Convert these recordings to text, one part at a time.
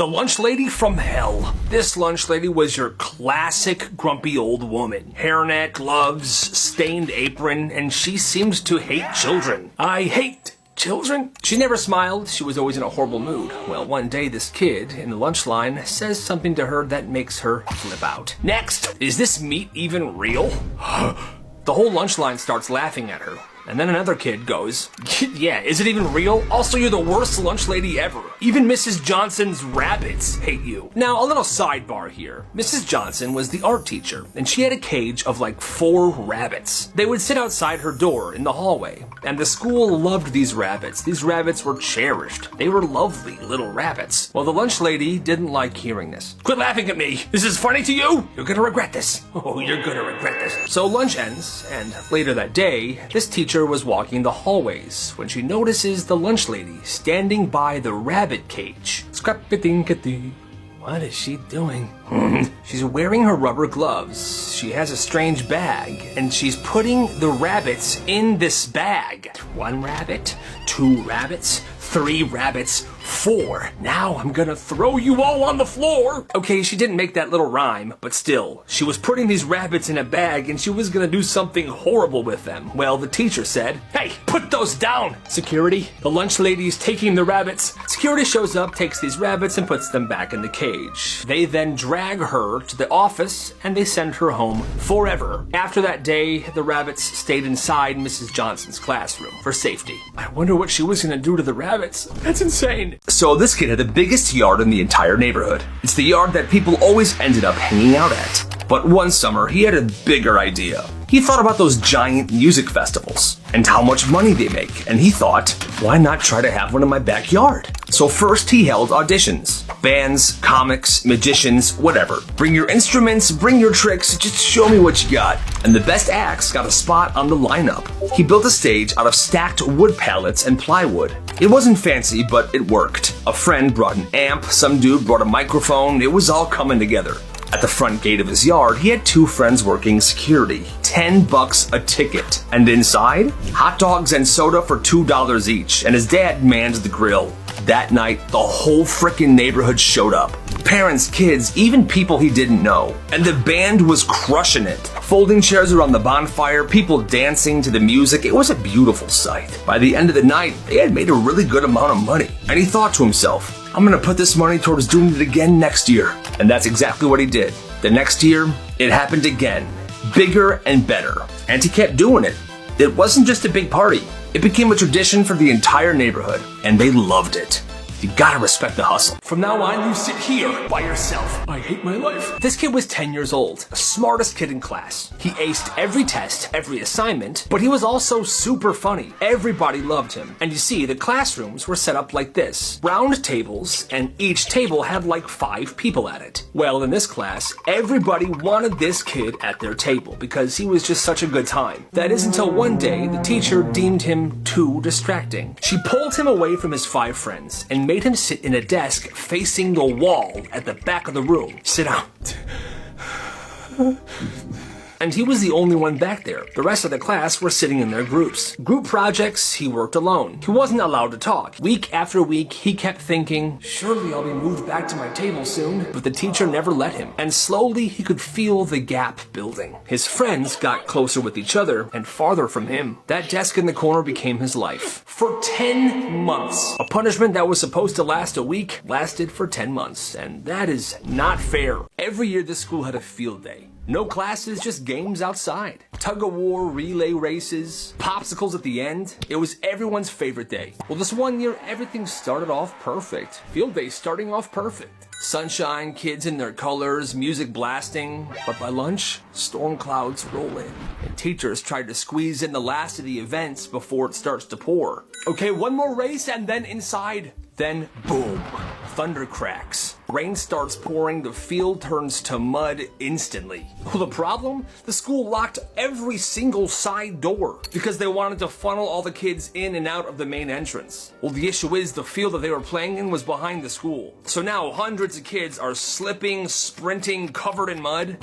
The lunch lady from hell. This lunch lady was your classic grumpy old woman. Hairnet, gloves, stained apron, and she seems to hate children. I hate children. She never smiled. She was always in a horrible mood. Well, one day this kid in the lunch line says something to her that makes her flip out. Next, is this meat even real? The whole lunch line starts laughing at her. And then another kid goes, yeah, is it even real? Also, you're the worst lunch lady ever. Even Mrs. Johnson's rabbits hate you. Now, a little sidebar here. Mrs. Johnson was the art teacher, and she had a cage of like 4 rabbits. They would sit outside her door in the hallway, and the school loved these rabbits. These rabbits were cherished. They were lovely little rabbits. Well, the lunch lady didn't like hearing this. Quit laughing at me. This is funny to you? You're gonna regret this. Oh, you're gonna regret this. So lunch ends, and later that day, this teacher was walking the hallways when she notices the lunch lady standing by the rabbit cage. Scrap-a-dink-a-dee. What is she doing? She's wearing her rubber gloves. She has a strange bag, and she's putting the rabbits in this bag. 1 rabbit, 2 rabbits, 3 rabbits, 4. Now I'm gonna throw you all on the floor. Okay, she didn't make that little rhyme, but still, she was putting these rabbits in a bag and she was gonna do something horrible with them. Well, the teacher said, hey, put those down. Security, the lunch lady's taking the rabbits. Security shows up, takes these rabbits and puts them back in the cage. They then drag her to the office and they send her home forever. After that day, the rabbits stayed inside Mrs. Johnson's classroom for safety. I wonder what she was gonna do to the rabbits. That's insane. So this kid had the biggest yard in the entire neighborhood. It's the yard that people always ended up hanging out at. But one summer, he had a bigger idea. He thought about those giant music festivals and how much money they make, and he thought, why not try to have one in my backyard? So first he held auditions. Bands, comics, magicians, whatever. Bring your instruments, bring your tricks, just show me what you got. And the best acts got a spot on the lineup. He built a stage out of stacked wood pallets and plywood. It wasn't fancy, but it worked. A friend brought an amp, some dude brought a microphone, it was all coming together. At the front gate of his yard, he had 2 friends working security. $10 a ticket. And inside, hot dogs and soda for $2 each, and his dad manned the grill. That night, the whole frickin' neighborhood showed up. Parents, kids, even people he didn't know. And the band was crushing it. Folding chairs around the bonfire, people dancing to the music. It was a beautiful sight. By the end of the night, they had made a really good amount of money. And he thought to himself, I'm gonna put this money towards doing it again next year. And that's exactly what he did. The next year, it happened again. Bigger and better. And he kept doing it. It wasn't just a big party. It became a tradition for the entire neighborhood, and they loved it. You gotta respect the hustle. From now on, you sit here by yourself. I hate my life. This kid was 10 years old, the smartest kid in class. He aced every test, every assignment, but he was also super funny. Everybody loved him. And you see, the classrooms were set up like this. Round tables, and each table had like 5 people at it. Well, in this class, everybody wanted this kid at their table because he was just such a good time. That is until one day, the teacher deemed him too distracting. She pulled him away from his 5 friends and made him sit in a desk facing the wall at the back of the room. Sit down. And he was the only one back there. The rest of the class were sitting in their groups. Group projects, he worked alone. He wasn't allowed to talk. Week after week, he kept thinking, surely I'll be moved back to my table soon. But the teacher never let him. And slowly, he could feel the gap building. His friends got closer with each other and farther from him. That desk in the corner became his life. For 10 months. A punishment that was supposed to last a week lasted for 10 months. And that is not fair. Every year, this school had a field day. No classes, just games outside. Tug-of-war, relay races, popsicles at the end. It was everyone's favorite day. Well, this one year, everything started off perfect. Field day starting off perfect. Sunshine, kids in their colors, music blasting. But by lunch, storm clouds roll in. And teachers tried to squeeze in the last of the events before it starts to pour. Okay, one more race and then inside. Then, boom, thunder cracks. Rain starts pouring, the field turns to mud instantly. Well, the problem? The school locked every single side door because they wanted to funnel all the kids in and out of the main entrance. Well, the issue is the field that they were playing in was behind the school. So now hundreds of kids are slipping, sprinting, covered in mud.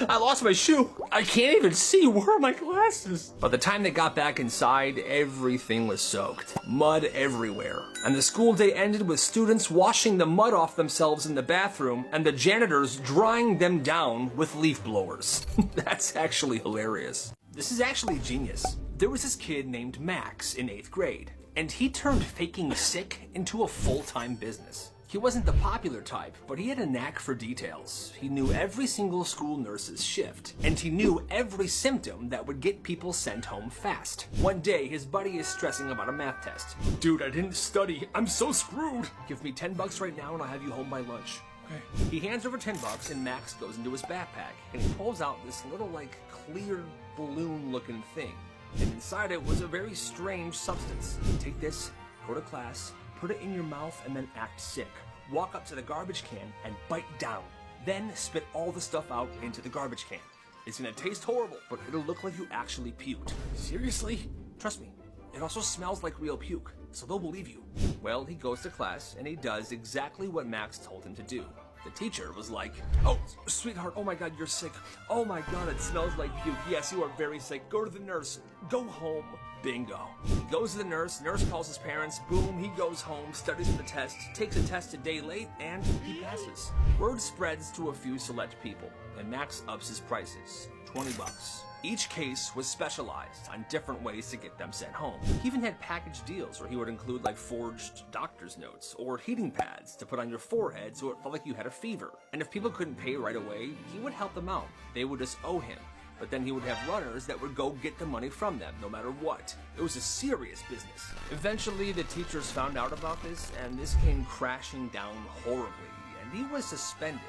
I lost my shoe. I can't even see. Where are my glasses? By the time they got back inside, everything was soaked. Mud everywhere. And the school day ended with students washing the mud off themselves in the bathroom and the janitors drying them down with leaf blowers. That's actually hilarious. This is actually genius. There was this kid named Max in 8th grade, and he turned faking sick into a full-time business. He wasn't the popular type, but he had a knack for details. He knew every single school nurse's shift, and he knew every symptom that would get people sent home fast. One day, his buddy is stressing about a math test. Dude, I didn't study. I'm so screwed. Give me $10 right now and I'll have you home by lunch. Okay. He hands over $10 and Max goes into his backpack, and he pulls out this little, clear balloon-looking thing. And inside it was a very strange substance. Take this, go to class, put it in your mouth, and then act sick. Walk up to the garbage can and bite down. Then spit all the stuff out into the garbage can. It's gonna taste horrible, but it'll look like you actually puked. Seriously? Trust me. It also smells like real puke, so they'll believe you. Well, he goes to class and he does exactly what Max told him to do. The teacher was like, "Oh, sweetheart, oh my God, you're sick. Oh my God, it smells like puke. Yes, you are very sick. Go to the nurse. Go home." Bingo. He goes to the nurse calls his parents, boom, he goes home, studies for the test, takes a test a day late, and he passes. Word spreads to a few select people, and Max ups his prices, $20. Each case was specialized on different ways to get them sent home. He even had package deals where he would include forged doctor's notes or heating pads to put on your forehead so it felt like you had a fever. And if people couldn't pay right away, he would help them out. They would just owe him. But then he would have runners that would go get the money from them, no matter what. It was a serious business. Eventually, the teachers found out about this, and this came crashing down horribly, and he was suspended.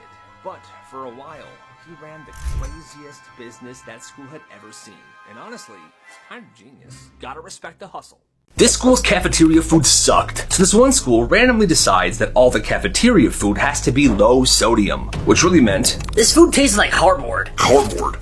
But for a while, he ran the craziest business that school had ever seen. And honestly, it's kind of genius. Gotta respect the hustle. This school's cafeteria food sucked, so this one school randomly decides that all the cafeteria food has to be low sodium, which really meant this food tastes like cardboard.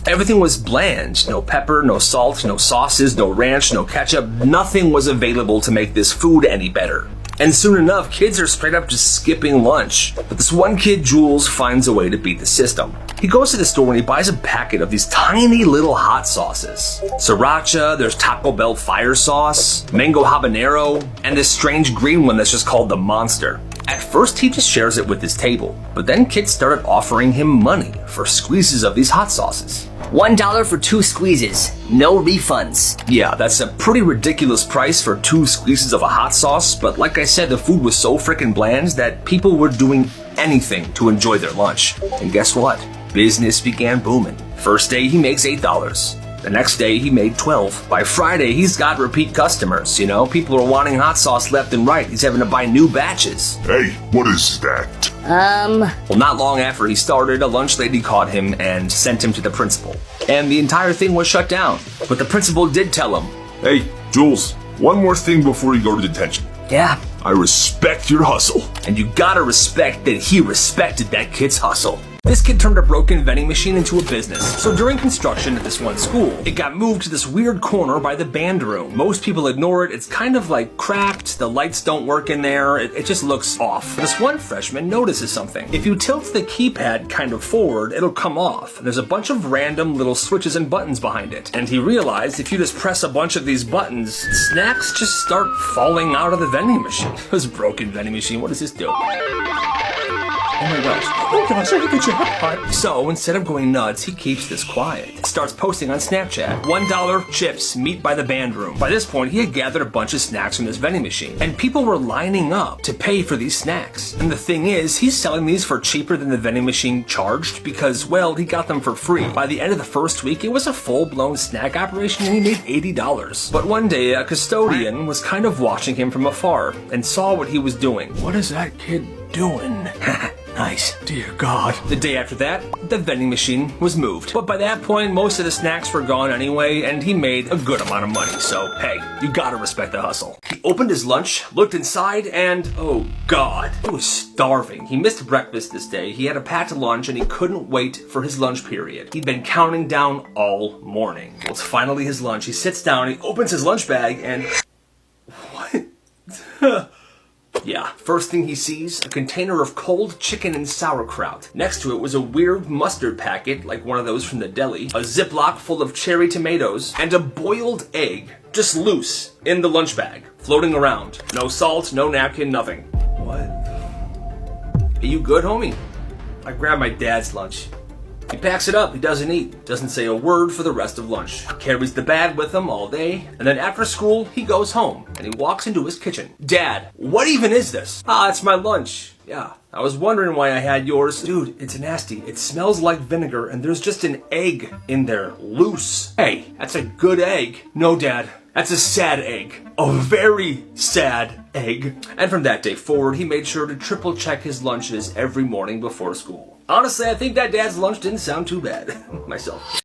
Everything was bland. No pepper, no salt, no sauces, no ranch, no ketchup. Nothing was available to make this food any better. And soon enough, kids are straight up just skipping lunch. But this one kid, Jules, finds a way to beat the system. He goes to the store and he buys a packet of these tiny little hot sauces. Sriracha, there's Taco Bell fire sauce, mango habanero, and this strange green one that's just called the Monster. At first, he just shares it with his table, but then kids started offering him money for squeezes of these hot sauces. $1 for 2 squeezes, no refunds. Yeah, that's a pretty ridiculous price for 2 squeezes of a hot sauce, but like I said, the food was so freaking bland that people were doing anything to enjoy their lunch. And guess what? Business began booming. First day, he makes $8. The next day, he made $12. By Friday, he's got repeat customers, People are wanting hot sauce left and right. He's having to buy new batches. Hey, what is that? Well, not long after he started, a lunch lady caught him and sent him to the principal. And the entire thing was shut down. But the principal did tell him, "Hey, Jules, one more thing before you go to detention. Yeah. I respect your hustle." And you gotta respect that he respected that kid's hustle. This kid turned a broken vending machine into a business. So during construction at this one school, it got moved to this weird corner by the band room. Most people ignore it. It's kind of cracked. The lights don't work in there. It just looks off. This one freshman notices something. If you tilt the keypad kind of forward, it'll come off. There's a bunch of random little switches and buttons behind it. And he realized if you just press a bunch of these buttons, snacks just start falling out of the vending machine. It was a broken vending machine. What does this do? Oh my gosh, I hit the jackpot. So instead of going nuts, he keeps this quiet. Starts posting on Snapchat. $1 chips, meet by the band room. By this point, he had gathered a bunch of snacks from this vending machine. And people were lining up to pay for these snacks. And the thing is, he's selling these for cheaper than the vending machine charged because, well, he got them for free. By the end of the first week, it was a full-blown snack operation and he made $80. But one day, a custodian was kind of watching him from afar and saw what he was doing. What is that kid doing? Nice. Dear God. The day after that, the vending machine was moved. But by that point, most of the snacks were gone anyway, and he made a good amount of money. So, hey, you gotta respect the hustle. He opened his lunch, looked inside, and oh god, he was starving. He missed breakfast this day. He had a packed lunch and he couldn't wait for his lunch period. He'd been counting down all morning. Well, it's finally his lunch. He sits down, he opens his lunch bag, and what? Yeah, first thing he sees, a container of cold chicken and sauerkraut. Next to it was a weird mustard packet, like one of those from the deli, a Ziploc full of cherry tomatoes, and a boiled egg, just loose, in the lunch bag, floating around. No salt, no napkin, nothing. What? Are you good, homie? I grabbed my dad's lunch. He packs it up, he doesn't eat, doesn't say a word for the rest of lunch. Carries the bag with him all day, and then after school, he goes home, and he walks into his kitchen. Dad, what even is this? Ah, it's my lunch. Yeah, I was wondering why I had yours. Dude, it's nasty. It smells like vinegar, and there's just an egg in there, loose. Hey, that's a good egg. No, Dad, that's a sad egg. A very sad egg. And from that day forward, he made sure to triple check his lunches every morning before school. Honestly, I think that dad's lunch didn't sound too bad, myself.